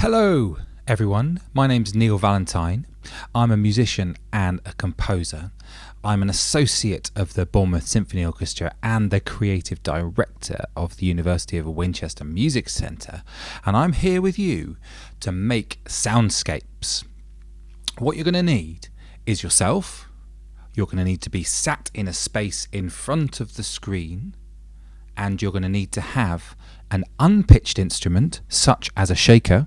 Hello everyone, my name's Neil Valentine. I'm a musician and a composer. I'm an associate of the Bournemouth Symphony Orchestra and the creative director of the University of Winchester Music Centre, and I'm here with you to make soundscapes. What you're going to need is yourself. You're going to need to be sat in a space in front of the screen, and you're going to need to have an unpitched instrument such as a shaker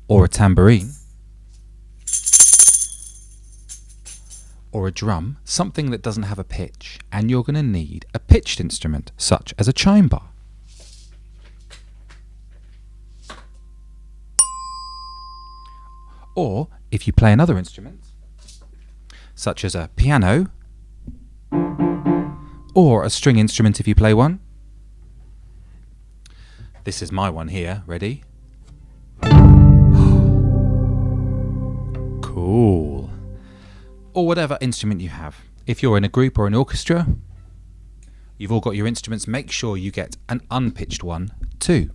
or a tambourine or a drum, something that doesn't have a pitch, and you're going to need a pitched instrument such as a chime bar. Or if you play another instrument such as a piano or a string instrument if you play one. This is my one here, ready? Cool. Or whatever instrument you have. If you're in a group or an orchestra, you've all got your instruments, make sure you get an unpitched one too.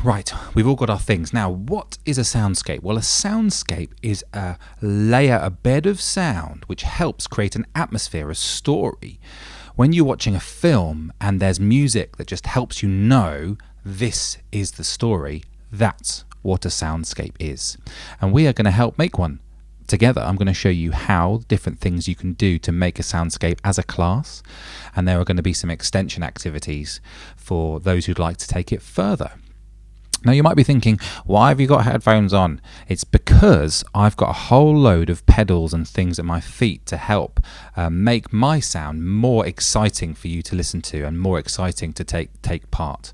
Right, we've all got our things. Now, what is a soundscape? Well, a soundscape is a bed of sound which helps create an atmosphere, a story. When you're watching a film and there's music that just helps you know this is the story, that's what a soundscape is. And we are going to help make one together. I'm going to show you how different things you can do to make a soundscape as a class, and there are going to be some extension activities for those who'd like to take it further. Now you might be thinking, why have you got headphones on? It's because I've got a whole load of pedals and things at my feet to help make my sound more exciting for you to listen to and more exciting to take part.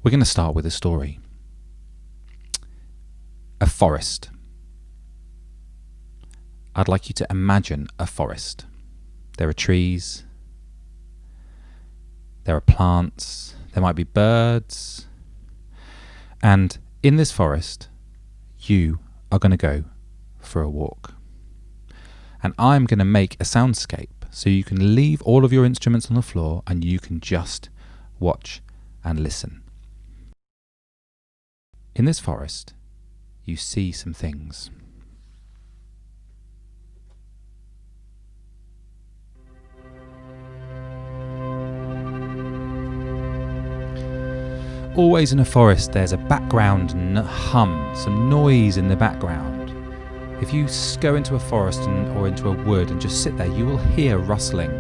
We're going to start with a story. A forest. I'd like you to imagine a forest. There are trees, there are plants, there might be birds, and in this forest you are going to go for a walk. And I'm going to make a soundscape so you can leave all of your instruments on the floor and you can just watch and listen. In this forest you see some things. Always in a forest there's a background hum, some noise in the background. If you go into a forest or into a wood and just sit there, you will hear rustling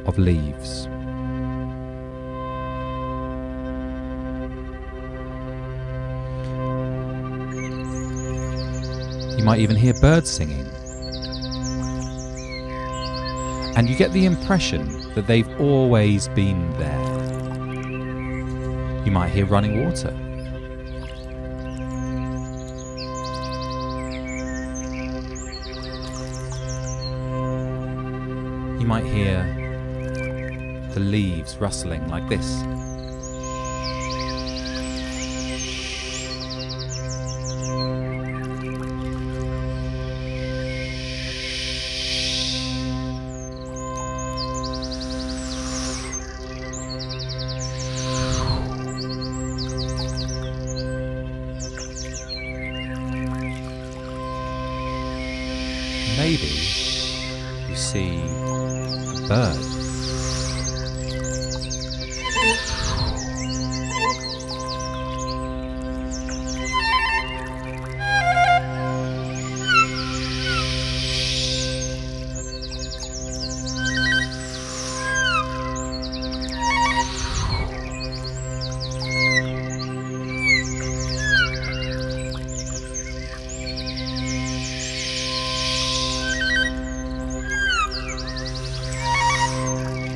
of leaves. You might even hear birds singing. And you get the impression that they've always been there. You might hear running water. You might hear the leaves rustling like this. Maybe you see a bird.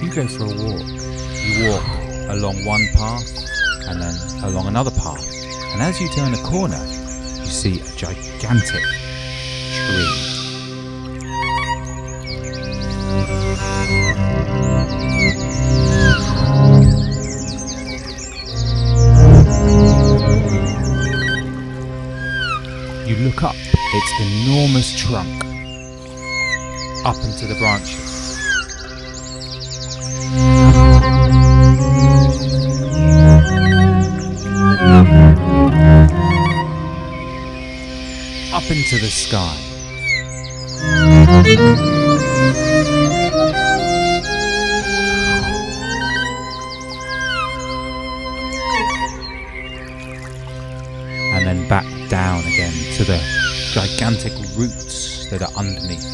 You go for a walk. You walk along one path and then along another path. And as you turn a corner, you see a gigantic tree. You look up its enormous trunk up into the branches. up into the sky. And then back down again to the gigantic roots that are underneath.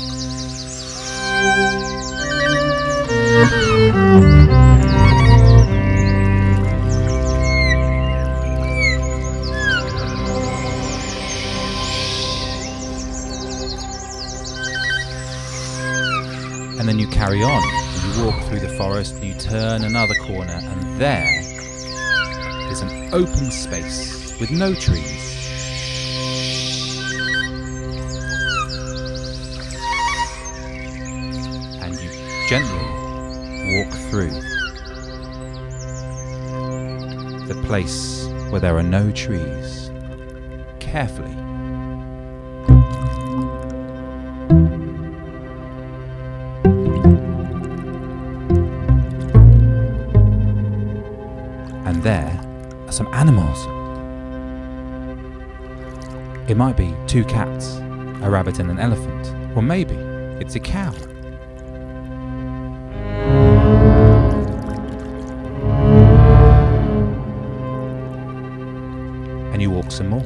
And then you carry on, you walk through the forest, and you turn another corner, and there is an open space with no trees. And you gently walk through the place where there are no trees, carefully. And there are some animals. It might be 2 cats, a rabbit and an elephant, or maybe it's a cow. And you walk some more.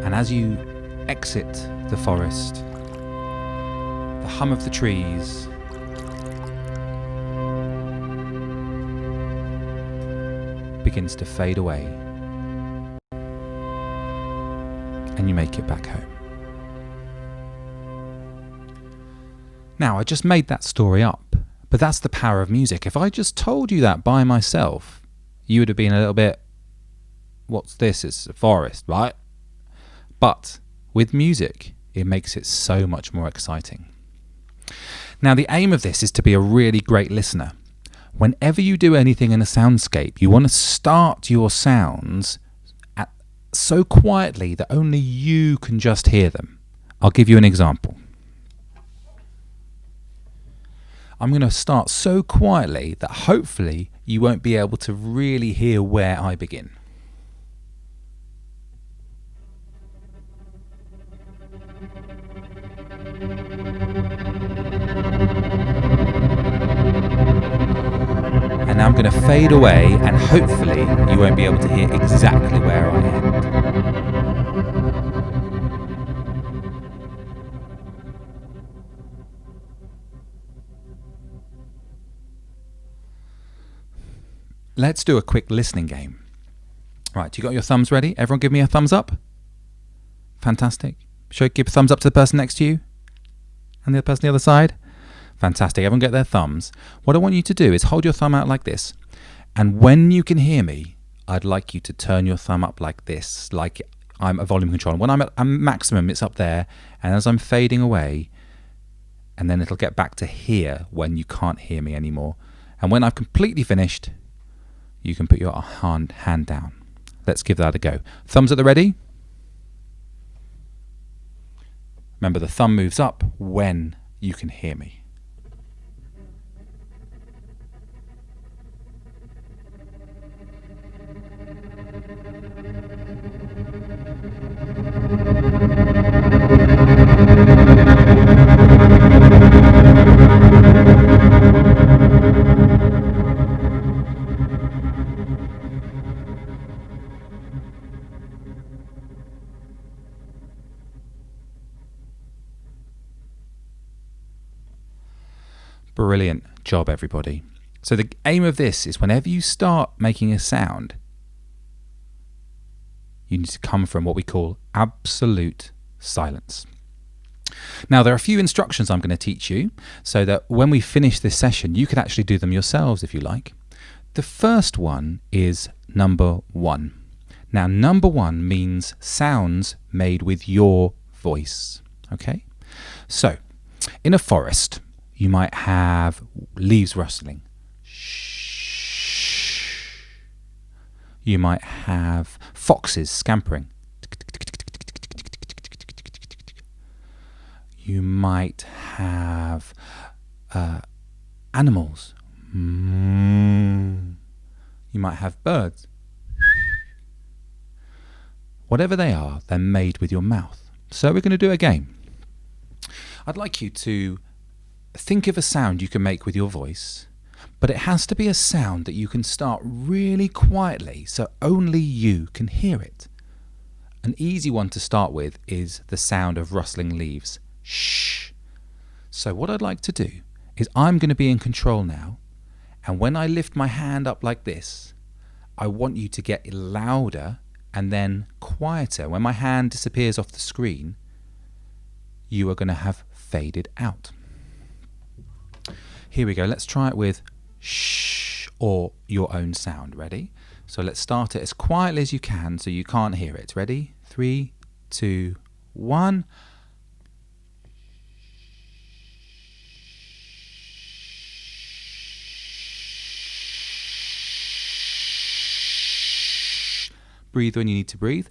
And as you exit the forest, the hum of the trees begins to fade away, and you make it back home. Now, I just made that story up, but that's the power of music. If I just told you that by myself, you would have been a little bit, what's this? It's a forest, right? But with music, it makes it so much more exciting. Now, the aim of this is to be a really great listener. Whenever you do anything in a soundscape, you want to start your sounds so quietly that only you can just hear them. I'll give you an example. I'm going to start so quietly that hopefully you won't be able to really hear where I begin. And now I'm going to fade away, and hopefully you won't be able to hear exactly where I end. Let's do a quick listening game. Right, you got your thumbs ready? Everyone give me a thumbs up. Fantastic. Should I give a thumbs up to the person next to you? And the person on the other side? Fantastic. Everyone get their thumbs. What I want you to do is hold your thumb out like this. And when you can hear me, I'd like you to turn your thumb up like this, like I'm a volume control. When I'm at a maximum, it's up there. And as I'm fading away, and then it'll get back to here when you can't hear me anymore. And when I've completely finished, you can put your hand down. Let's give that a go. Thumbs at the ready? Remember, the thumb moves up when you can hear me. Brilliant job, everybody. So the aim of this is whenever you start making a sound, you need to come from what we call absolute silence. Now, there are a few instructions I'm going to teach you so that when we finish this session, you can actually do them yourselves if you like. The first one is number 1. Now, number 1 means sounds made with your voice. Okay? So, in a forest, you might have leaves rustling. Shh. You might have foxes scampering. You might have animals. You might have birds. Whatever they are, they're made with your mouth. So we're going to do a game. I'd like you to think of a sound you can make with your voice, but it has to be a sound that you can start really quietly so only you can hear it. An easy one to start with is the sound of rustling leaves. Shh. So what I'd like to do is I'm going to be in control now, and when I lift my hand up like this, I want you to get louder and then quieter. When my hand disappears off the screen, you are going to have faded out. Here we go. Let's try it with shh or your own sound. Ready? So let's start it as quietly as you can so you can't hear it. Ready? 3, 2, 1. Breathe when you need to breathe.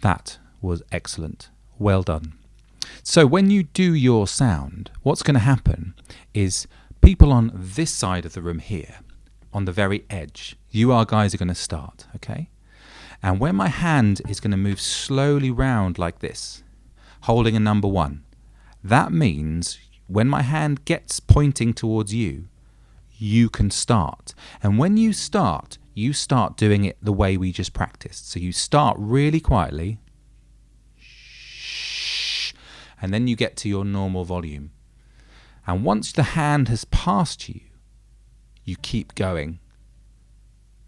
That was excellent. Well done. So when you do your sound, what's going to happen is people on this side of the room here, on the very edge, you guys are going to start, okay? And when my hand is going to move slowly round like this, holding a number 1, that means when my hand gets pointing towards you, you can start. And when you start doing it the way we just practiced. So you start really quietly, and then you get to your normal volume. And once the hand has passed you, you keep going.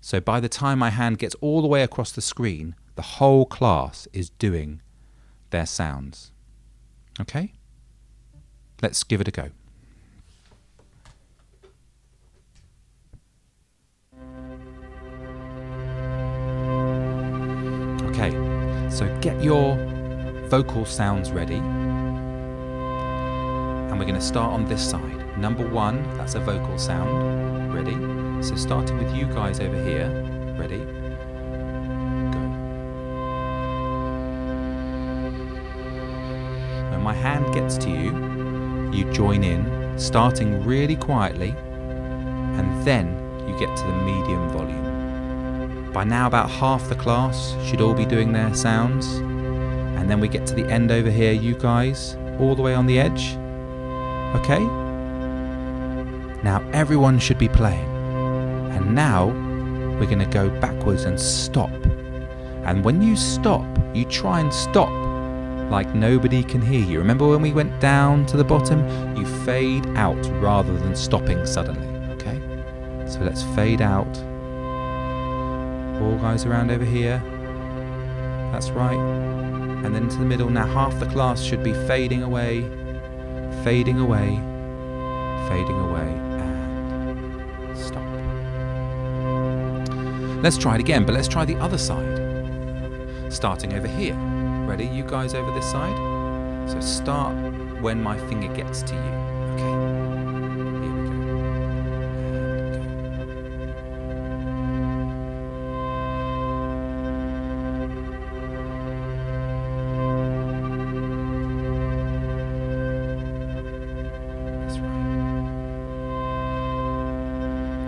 So by the time my hand gets all the way across the screen, the whole class is doing their sounds. Okay? Let's give it a go. Okay, so get your vocal sounds ready. And we're going to start on this side. Number 1, that's a vocal sound. Ready? So starting with you guys over here. Ready? Go. When my hand gets to you, you join in, starting really quietly, and then you get to the medium volume. By now about half the class should all be doing their sounds, and then we get to the end over here, you guys, all the way on the edge. Okay? Now everyone should be playing, and now we're going to go backwards and stop. And when you stop, you try and stop like nobody can hear you. Remember when we went down to the bottom? You fade out rather than stopping suddenly, okay? So let's fade out. All guys around over here. That's right. And then to the middle. Now half the class should be fading away, fading away, fading away, and stop. Let's try it again, but let's try the other side. Starting over here. Ready, you guys over this side? So start when my finger gets to you. Okay, here we go. That's right.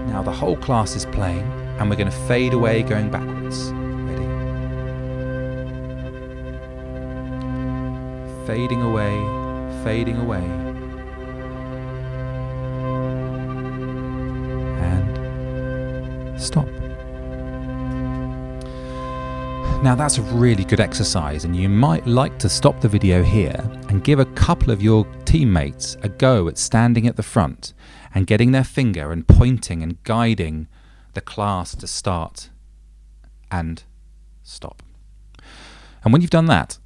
Now the whole class is playing, and we're going to fade away going backwards. Fading away, fading away, and stop. Now that's a really good exercise, and you might like to stop the video here and give a couple of your teammates a go at standing at the front and getting their finger and pointing and guiding the class to start and stop. And when you've done that,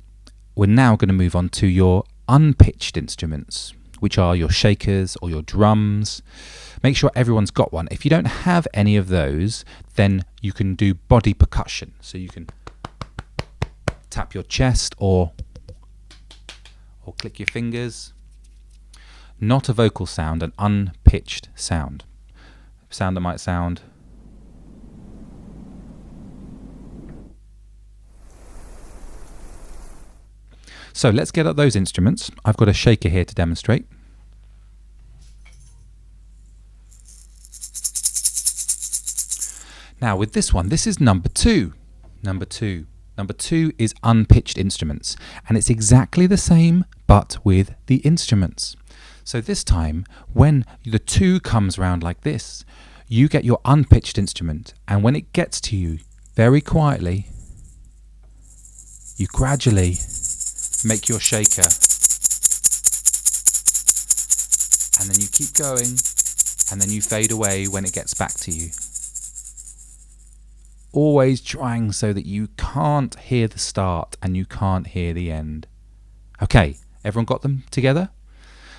we're now going to move on to your unpitched instruments, which are your shakers or your drums. Make sure everyone's got one. If you don't have any of those, then you can do body percussion. So you can tap your chest or click your fingers. Not a vocal sound, an unpitched sound. Sound that might sound So let's get up those instruments. I've got a shaker here to demonstrate. Now with this one, this is number 2. Number 2 is unpitched instruments, and it's exactly the same but with the instruments. So this time, when the 2 comes round like this, you get your unpitched instrument, and when it gets to you very quietly, you gradually make your shaker, and then you keep going, and then you fade away when it gets back to you. Always trying so that you can't hear the start and you can't hear the end. Okay, everyone got them together?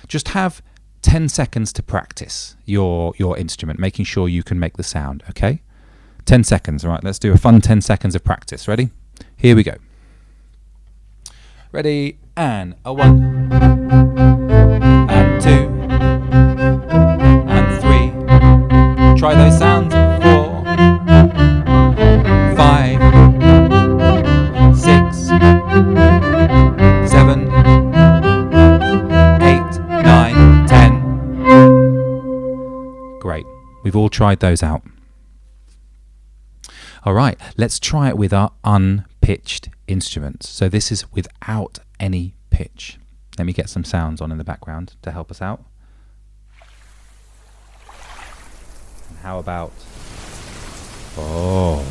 Just have 10 seconds to practice your instrument, making sure you can make the sound, okay? 10 seconds, all right, let's do a fun 10 seconds of practice. Ready? Here we go. Ready, and a 1, and 2, and 3. Try those sounds. 4, 5, 6, 7, 8, 9, 10. Great. We've all tried those out. All right, let's try it with our unpitched instruments. So this is without any pitch. Let me get some sounds on in the background to help us out. And how about... Oh.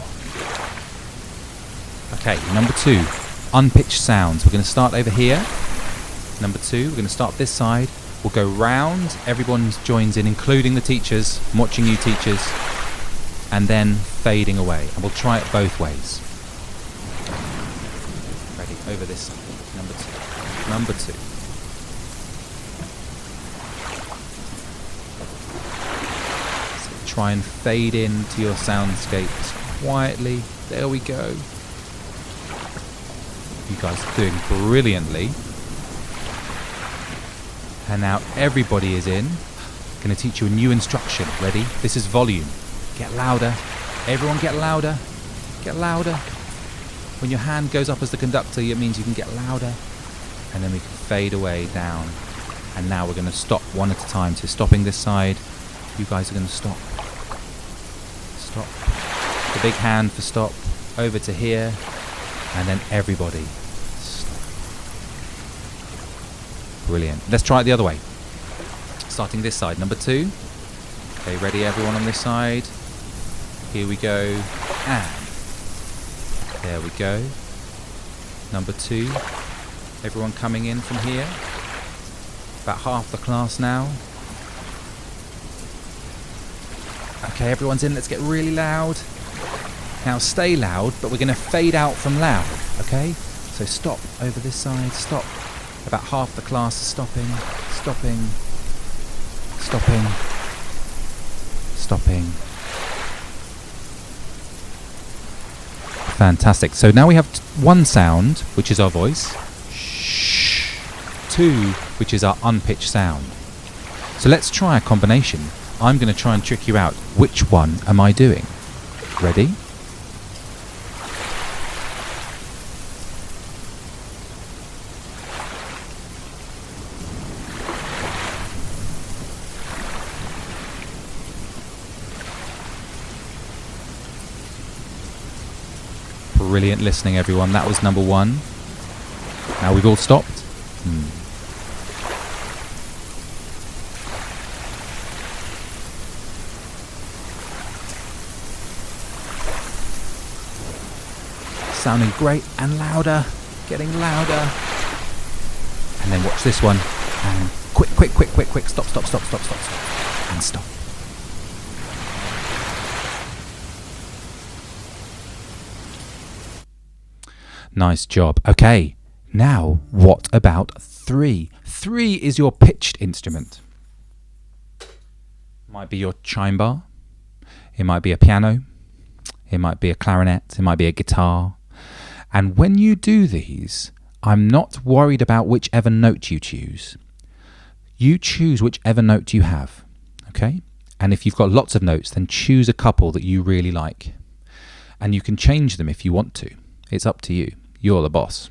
Okay, number 2, unpitched sounds. We're going to start over here. Number 2, we're going to start this side. We'll go round. Everyone joins in, including the teachers. I'm watching you, teachers. And then fading away. And we'll try it both ways. Ready? Over this side. Number 2. Number 2. So try and fade into your soundscapes quietly. There we go. You guys are doing brilliantly. And now everybody is in. I'm going to teach you a new instruction. Ready? This is volume. Get louder. Everyone get louder. Get louder. When your hand goes up as the conductor, it means you can get louder. And then we can fade away down. And now we're going to stop one at a time. So stopping this side. You guys are going to stop. Stop. The big hand for stop. Over to here. And then everybody. Stop. Brilliant. Let's try it the other way. Starting this side. Number 2. Okay, ready everyone on this side. Here we go. And there we go. Number 2. Everyone coming in from here. About half the class now. Okay, everyone's in. Let's get really loud. Now stay loud, but we're going to fade out from loud. Okay? So stop over this side. Stop. About half the class is stopping. Stopping. Stopping. Stopping. Fantastic. So now we have 1 sound, which is our voice. Shh. 2, which is our unpitched sound. So let's try a combination. I'm going to try and trick you out. Which one am I doing? Ready? Brilliant listening, everyone. That was number 1. Now we've all stopped. Sounding great and louder. Getting louder. And then watch this one. And quick. Stop. And stop. Nice job. Okay, now what about 3? 3 is your pitched instrument. Might be your chime bar. It might be a piano. It might be a clarinet. It might be a guitar. And when you do these, I'm not worried about whichever note you choose. You choose whichever note you have, okay? And if you've got lots of notes, then choose a couple that you really like. And you can change them if you want to. It's up to you. You're the boss.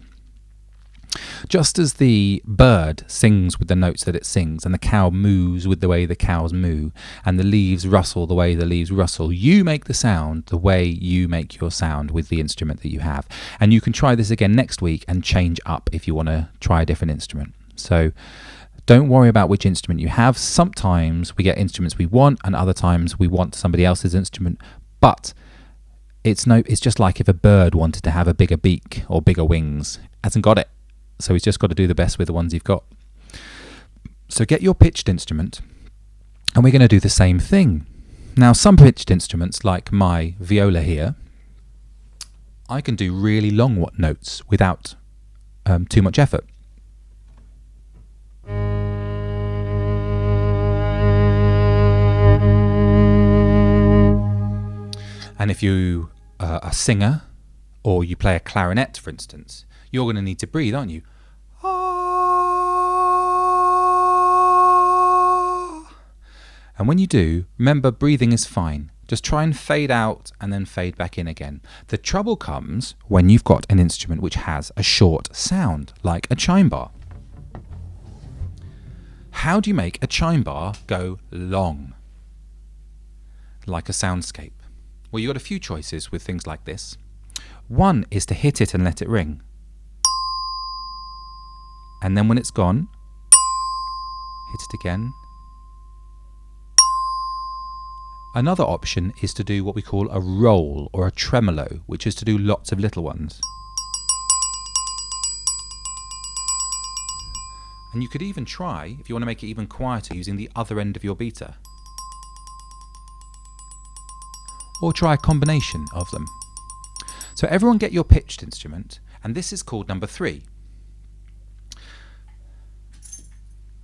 Just as the bird sings with the notes that it sings, and the cow moos with the way the cows moo, and the leaves rustle the way the leaves rustle, you make the sound the way you make your sound with the instrument that you have. And you can try this again next week and change up if you want to try a different instrument. So don't worry about which instrument you have. Sometimes we get instruments we want, and other times we want somebody else's instrument. But it's just like if a bird wanted to have a bigger beak or bigger wings. Hasn't got it. So he's just got to do the best with the ones you've got. So get your pitched instrument, and we're going to do the same thing. Now, some pitched instruments, like my viola here, I can do really long notes without too much effort. And if you are a singer, or you play a clarinet, for instance, you're going to need to breathe, aren't you? And when you do, remember, breathing is fine. Just try and fade out and then fade back in again. The trouble comes when you've got an instrument which has a short sound, like a chime bar. How do you make a chime bar go long, like a soundscape? Well, you've got a few choices with things like this. One is to hit it and let it ring. And then when it's gone, hit it again. Another option is to do what we call a roll or a tremolo, which is to do lots of little ones. And you could even try, if you want to make it even quieter, using the other end of your beater. Or try a combination of them. So everyone get your pitched instrument, and this is called number 3.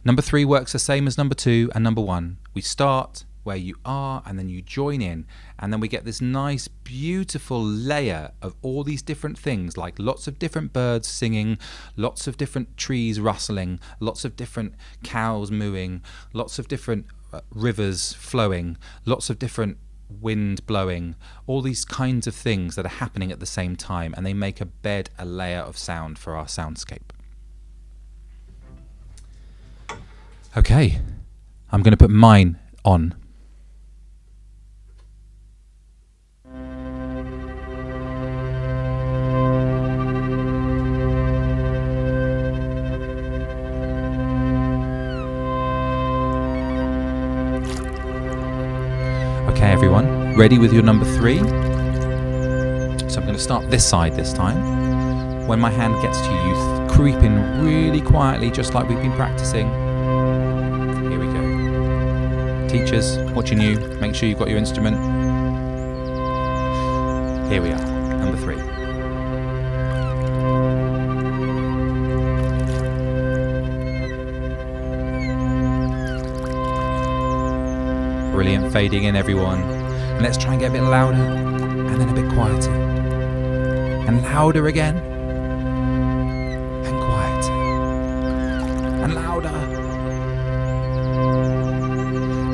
Number 3 works the same as number 2 and number 1. We start where you are, and then you join in, and then we get this nice, beautiful layer of all these different things, like lots of different birds singing, lots of different trees rustling, lots of different cows mooing, lots of different rivers flowing, lots of different wind blowing, all these kinds of things that are happening at the same time, and they make a layer of sound for our soundscape. Okay, I'm going to put mine on. Okay, everyone, ready with your number 3? So I'm going to start this side this time. When my hand gets to you, you creep in really quietly, just like we've been practicing. Here we go. Teachers watching you, make sure you've got your instrument. Here we are, number 3. Brilliant, fading in, everyone. And let's try and get a bit louder, and then a bit quieter. And louder again. And quieter. And louder.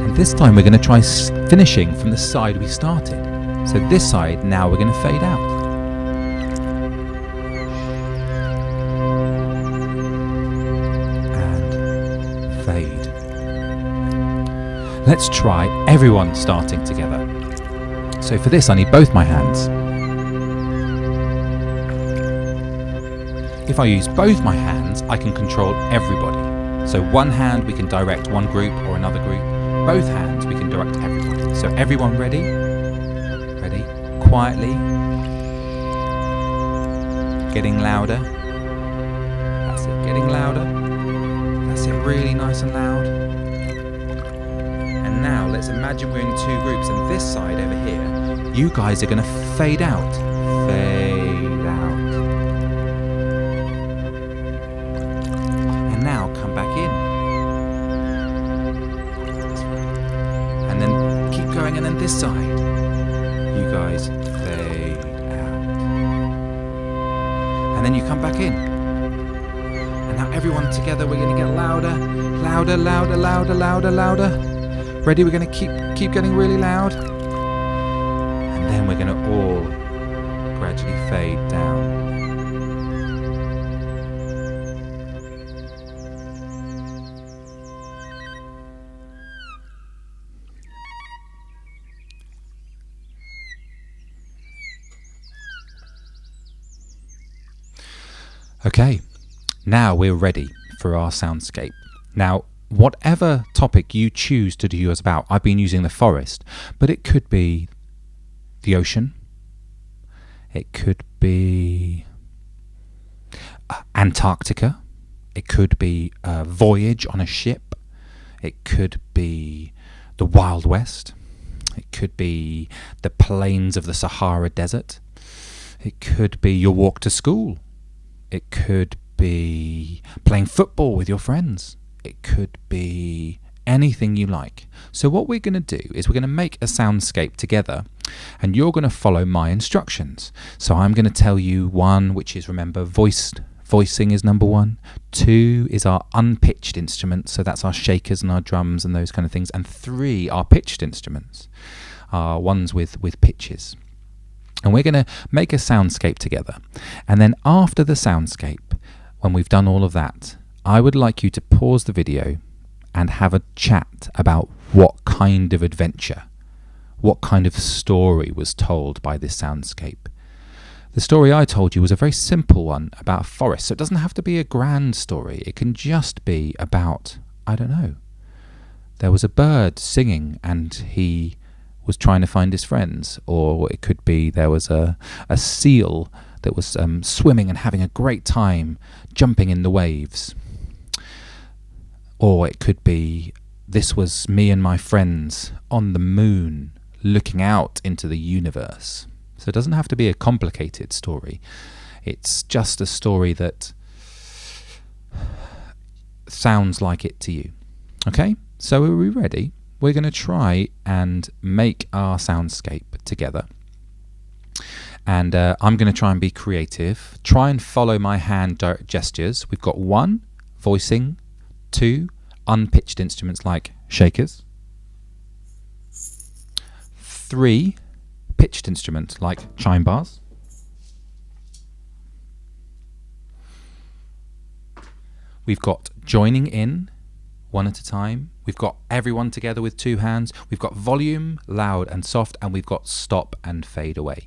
And this time we're going to try finishing from the side we started. So this side, now we're going to fade out. And fade. Let's try everyone starting together. So for this I need both my hands. If I use both my hands, I can control everybody. So one hand we can direct one group or another group. Both hands we can direct everybody. So everyone ready? Ready? Quietly. Getting louder. That's it, getting louder. That's it, really nice and loud. And now let's imagine we're in 2 groups, and this side over here, you guys are going to fade out. Fade out. And now come back in. And then keep going, and then this side. You guys fade out. And then you come back in. And now everyone together, we're going to get louder. Louder, louder, louder, louder, louder. Ready? We're going to keep getting really loud. And then we're going to all gradually fade down. Okay, now we're ready for our soundscape. Now, whatever topic you choose to do yours about, I've been using the forest, but it could be the ocean, it could be Antarctica, it could be a voyage on a ship, it could be the Wild West, it could be the plains of the Sahara Desert, it could be your walk to school, it could be playing football with your friends, it could be anything you like. So what we're going to do is we're going to make a soundscape together, and you're going to follow my instructions. So I'm going to tell you one, which is, remember, voicing is number 1. 2 is our unpitched instruments, so that's our shakers and our drums and those kind of things. And 3 are pitched instruments, ones with pitches. And we're going to make a soundscape together. And then after the soundscape, when we've done all of that, I would like you to pause the video and have a chat about what kind of adventure, what kind of story was told by this soundscape. The story I told you was a very simple one about a forest, so it doesn't have to be a grand story. It can just be about, I don't know, there was a bird singing and he was trying to find his friends, or it could be there was a seal that was swimming and having a great time jumping in the waves. Or it could be, this was me and my friends on the moon looking out into the universe. So it doesn't have to be a complicated story. It's just a story that sounds like it to you. Okay, so are we ready? We're going to try and make our soundscape together. And I'm going to try and be creative. Try and follow my hand gestures. We've got 1, voicing, 2, unpitched instruments like shakers, 3, pitched instruments like chime bars, 4, we've got joining in, 1 at a time, we've got everyone together with 2 hands, we've got volume, loud and soft, and we've got stop and fade away.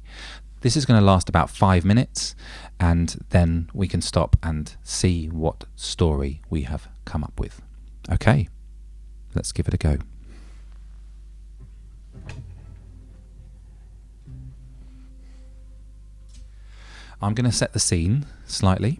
This is going to last about 5 minutes, and then we can stop and see what story we have come up with. Okay, let's give it a go. I'm going to set the scene slightly.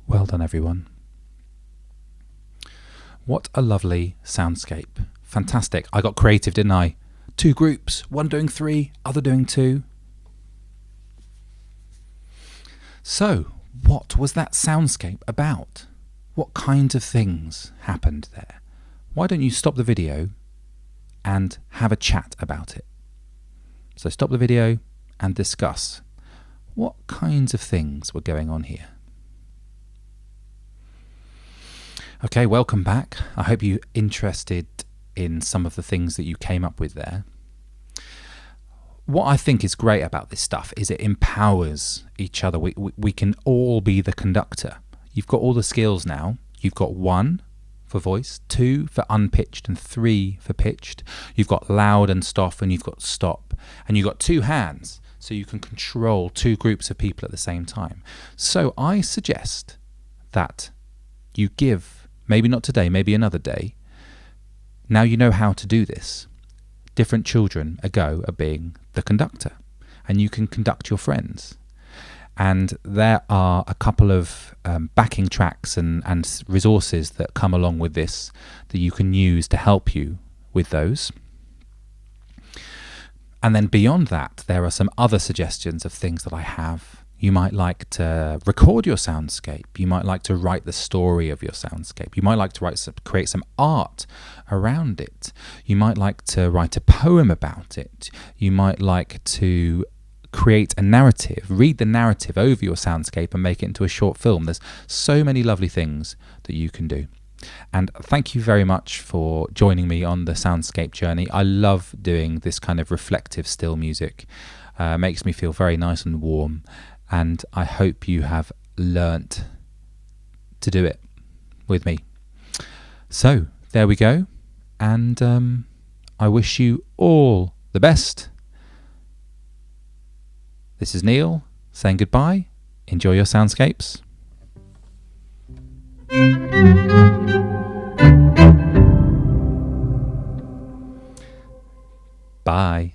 Well done, everyone. What a lovely soundscape. Fantastic. I got creative, didn't I? 2 groups, one doing 3, other doing 2. So, what was that soundscape about? What kinds of things happened there? Why don't you stop the video and have a chat about it? So stop the video and discuss what kinds of things were going on here. Okay, welcome back. I hope you're interested in some of the things that you came up with there. What I think is great about this stuff is it empowers each other. We can all be the conductor. You've got all the skills now. You've got 1 for voice, 2 for unpitched, and 3 for pitched. You've got loud and stop, and you've got stop. And you've got 2 hands, so you can control 2 groups of people at the same time. So I suggest that you give, maybe not today, maybe another day, now you know how to do this, different children a go at being the conductor, and you can conduct your friends. And there are a couple of backing tracks and resources that come along with this that you can use to help you with those. And then beyond that, there are some other suggestions of things that I have. You might like to record your soundscape. You might like to write the story of your soundscape. You might like to create some art around it. You might like to write a poem about it. You might like to create a narrative, read the narrative over your soundscape and make it into a short film. There's so many lovely things that you can do. And thank you very much for joining me on the soundscape journey. I love doing this kind of reflective still music. Makes me feel very nice and warm. And I hope you have learnt to do it with me. So there we go. And I wish you all the best. This is Neil saying goodbye. Enjoy your soundscapes. Bye.